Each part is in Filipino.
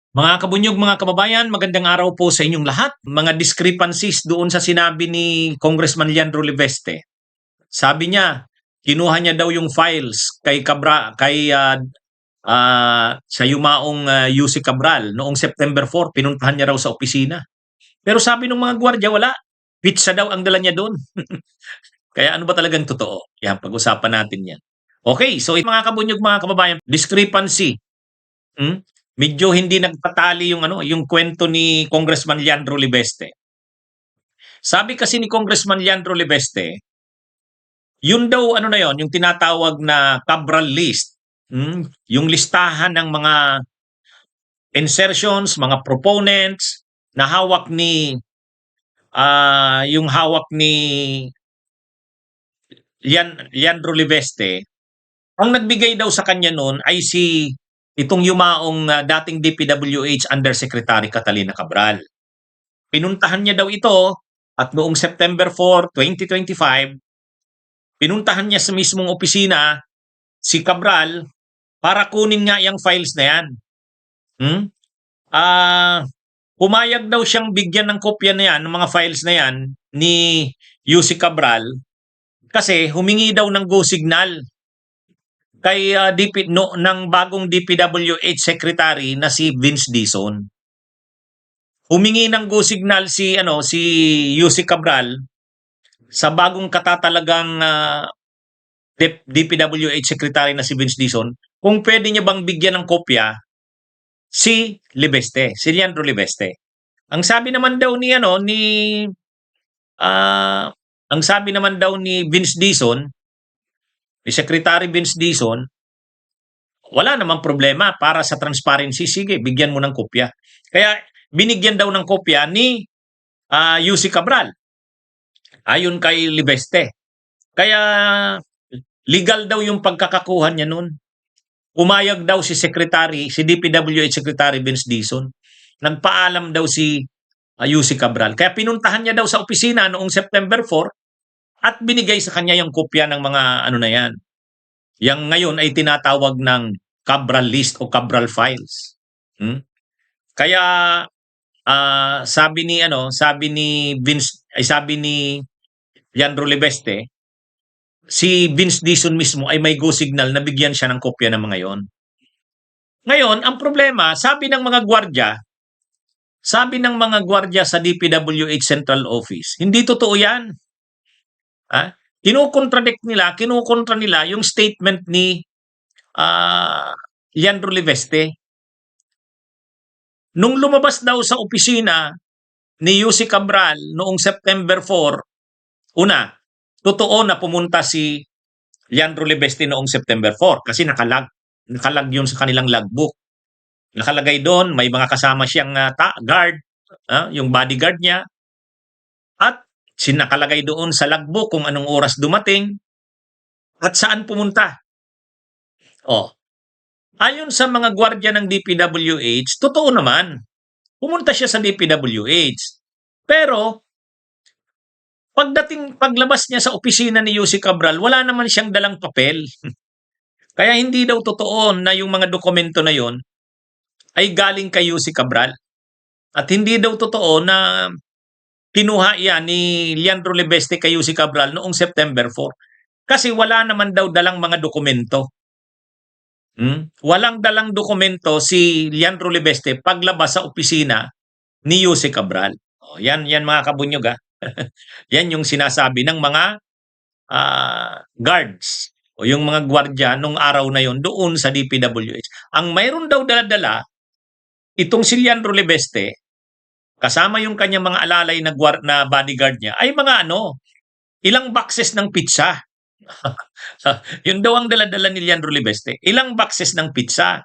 Mga kabunyog, mga kababayan, magandang araw po sa inyong lahat. Mga discrepancies doon sa sinabi ni Congressman Leandro Leveste. Sabi niya, kinuha niya daw yung files sa yumaong UC Cabral noong September 4, pinuntahan niya raw sa opisina. Pero sabi ng mga gwardiya, wala. Pizza daw ang dala niya doon. Kaya ano ba talagang totoo? Yan, pag-usapan natin yan. Okay, so mga kabunyog, mga kababayan, discrepancy. Hmm? Medyo hindi nagpatali yung kwento ni Congressman Leandro Libeste. Sabi kasi ni Congressman Leandro Libeste, yun daw ano na yon, yung tinatawag na Cabral list. Yung listahan ng mga insertions, mga proponents na hawak ni Leandro Libeste. Ang nagbigay daw sa kanya noon ay itong yumaong dating DPWH Undersecretary Catalina Cabral. Pinuntahan niya daw ito at noong September 4, 2025, pinuntahan niya sa mismong opisina si Cabral para kunin nga yung files na yan. Pumayag daw siyang bigyan ng kopya na yan, ng mga files na yan, ni UC Cabral kasi humingi daw ng go signal kay ng bagong DPWH Secretary na si Vince Dizon. Humingi ng go signal si UC Cabral sa bagong katatalagang DPWH Secretary na si Vince Dizon kung pwede niya bang bigyan ng kopya si Leandro Libeste. Ang sabi naman daw ni Vince Dizon, ni Secretary Vince Dizon, wala namang problema para sa transparency. Sige, bigyan mo ng kopya. Kaya binigyan daw ng kopya ni UC Cabral ayon kay Libeste. Kaya legal daw yung pagkakakuha niya noon. Umayag daw si DPWH Secretary Vince Dizon. Nagpaalam daw si UC Cabral. Kaya pinuntahan niya daw sa opisina noong September 4 at binigay sa kanya yung kopya ng mga na yan. Yang ngayon ay tinatawag ng Cabral list o Cabral files. Kaya sabi ni Leandro Libeste, si Vince Dizon mismo ay may go signal na bigyan siya ng kopya ng mga yon. Ngayon, ang problema, sabi ng mga gwardiya sa DPWH Central Office, hindi totoo yan. Kinukontra nila yung statement ni Leandro Libeste. Nung lumabas daw sa opisina ni UC Cabral noong September 4, totoo na pumunta si Leandro Libeste noong September 4 kasi nakalag yun sa kanilang logbook. Nakalagay doon, may mga kasama siyang guard, yung bodyguard niya, at nakalagay doon sa logbook kung anong oras dumating at saan pumunta. Ayon sa mga gwardiya ng DPWH, totoo naman, pumunta siya sa DPWH. Pero paglabas niya sa opisina ni UC Cabral, wala naman siyang dalang papel. Kaya hindi daw totoo na yung mga dokumento na yon ay galing kay UC Cabral. At hindi daw totoo na kinuha yan ni Leandro Libeste kay UC Cabral noong September 4. Kasi wala naman daw dalang mga dokumento. Walang dalang dokumento si Leandro Libeste paglabas sa opisina ni UC Cabral. Yan mga kabunyog. Yan yung sinasabi ng mga guards o yung mga gwardiya nung araw na yon doon sa DPWH. Ang mayroon daw dala-dala itong si Leandro Libeste kasama yung kanyang mga alalay na bodyguard niya ay mga ilang boxes ng pizza. Yun daw ang dala-dala ni Leandro Libeste. Ilang boxes ng pizza.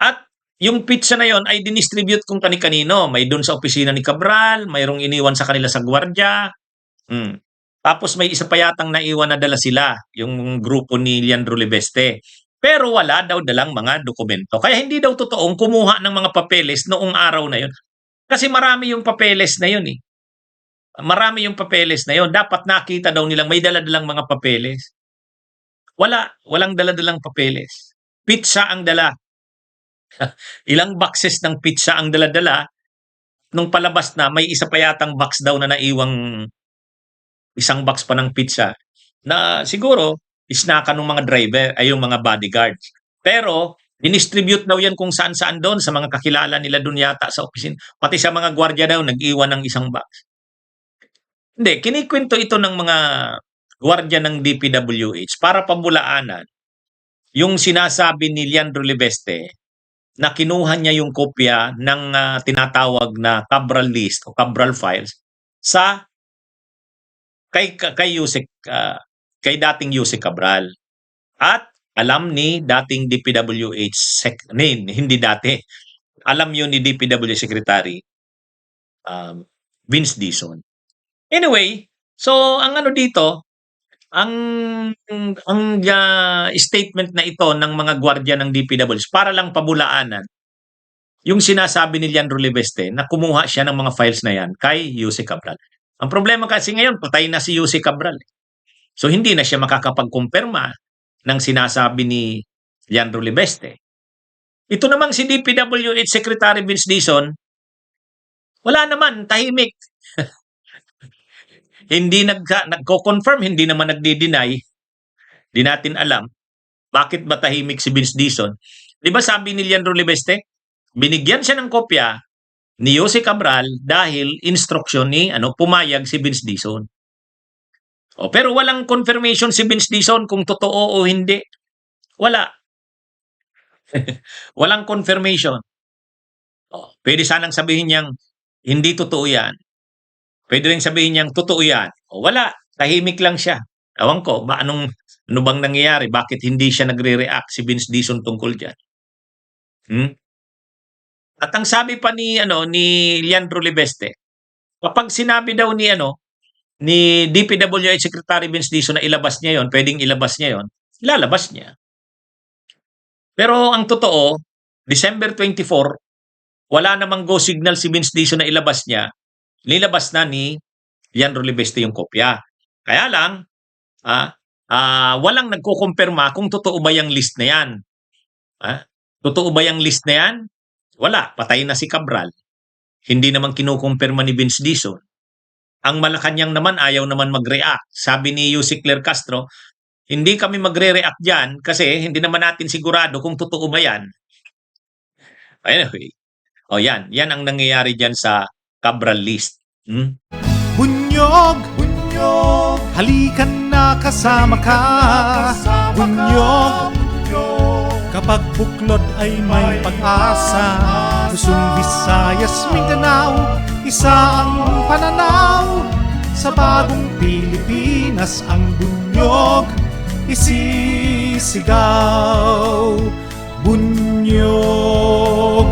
At yung pizza na yon ay dinistribute kung kani-kanino. May doon sa opisina ni Cabral, mayroong iniwan sa kanila sa gwardiya. Tapos may isa pa yatang naiwan na dala sila, yung grupo ni Leandro Libeste. Pero wala daw dalang mga dokumento. Kaya hindi daw totoong kumuha ng mga papeles noong araw na yon. Kasi marami yung papeles na yon . Marami yung papeles na yon. Dapat nakita daw nilang may dala-dalang mga papeles. Walang dala-dalang papeles. Pizza ang dala. Ilang boxes ng pizza ang dala-dala, nung palabas na may isa pa yatang box daw na naiwang isang box pa ng pizza na siguro isnaka ng mga driver ay yung mga bodyguards. Pero dinistribute daw yan kung saan-saan doon sa mga kakilala nila doon yata sa opisina. Pati sa mga gwardiya daw nag-iwan ng isang box. Hindi, kinikwento ito ng mga gwardiya ng DPWH para pabulaanan yung sinasabi ni Leandro Libeste na kinuha niya yung kopya ng tinatawag na Cabral list o Cabral files sa kay Yusek kay dating Yusek Cabral. At alam ni dating DPWH hindi dati. Alam yun ni DPWH Secretary Vince Dizon. Anyway, so ang ano dito, ang statement na ito ng mga gwardiya ng DPWH para lang pabulaanan yung sinasabi ni Leandro Libeste na kumuha siya ng mga files na yan kay Yusek Cabral. Ang problema kasi ngayon, patay na si Yusek Cabral. So hindi na siya makakapag-kumpirma ng sinasabi ni Leandro Libeste. Ito namang si DPWH Secretary Vince Dizon, wala naman, tahimik. Hindi nagko-confirm, hindi naman nagdi-deny. Di natin alam bakit ba tahimik si Vince Dizon. Di ba sabi ni Leandro Libeste, binigyan siya ng kopya ni Yusek Cabral dahil instruction ni pumayag si Vince Dizon. Pero walang confirmation si Vince Dizon kung totoo o hindi. Wala. Walang confirmation. Pwede sanang sabihin niyang hindi totoo yan. Pwede rin sabihin niyang totoo yan. Wala. Tahimik lang siya. Ewan ko, ano bang nangyayari? Bakit hindi siya nagre-react si Vince Dizon tungkol dyan? At ang sabi pa ni Leandro Libeste, kapag sinabi daw ni DPWH Secretary Vince Dizon na ilabas niya yon, pwedeng ilabas niya yon, ilalabas niya. Pero ang totoo, December 24, wala namang go signal si Vince Dizon na ilabas niya, nilabas na ni Leandro Libeste yung kopya. Kaya lang, walang nagkukumpirma kung totoo ba yung list na yan. Totoo ba yung list na yan? Wala, patay na si Cabral. Hindi naman kinukumpirma ni Vince Dizon. Ang Malacanang naman ayaw naman mag-react. Sabi ni Yusek Claire Castro, hindi kami magre-react dyan kasi hindi naman natin sigurado kung totoo ba yan. Anyway, yan ang nangyayari dyan sa Cabral list. Bunyog, halikan na kasama ka. Bunyog, kapag buklod ay may pag-asa. Luzon, Visayas, Mindanao, isa ang pananaw. Sa bagong Pilipinas ang bunyog isisigaw. Bunyog.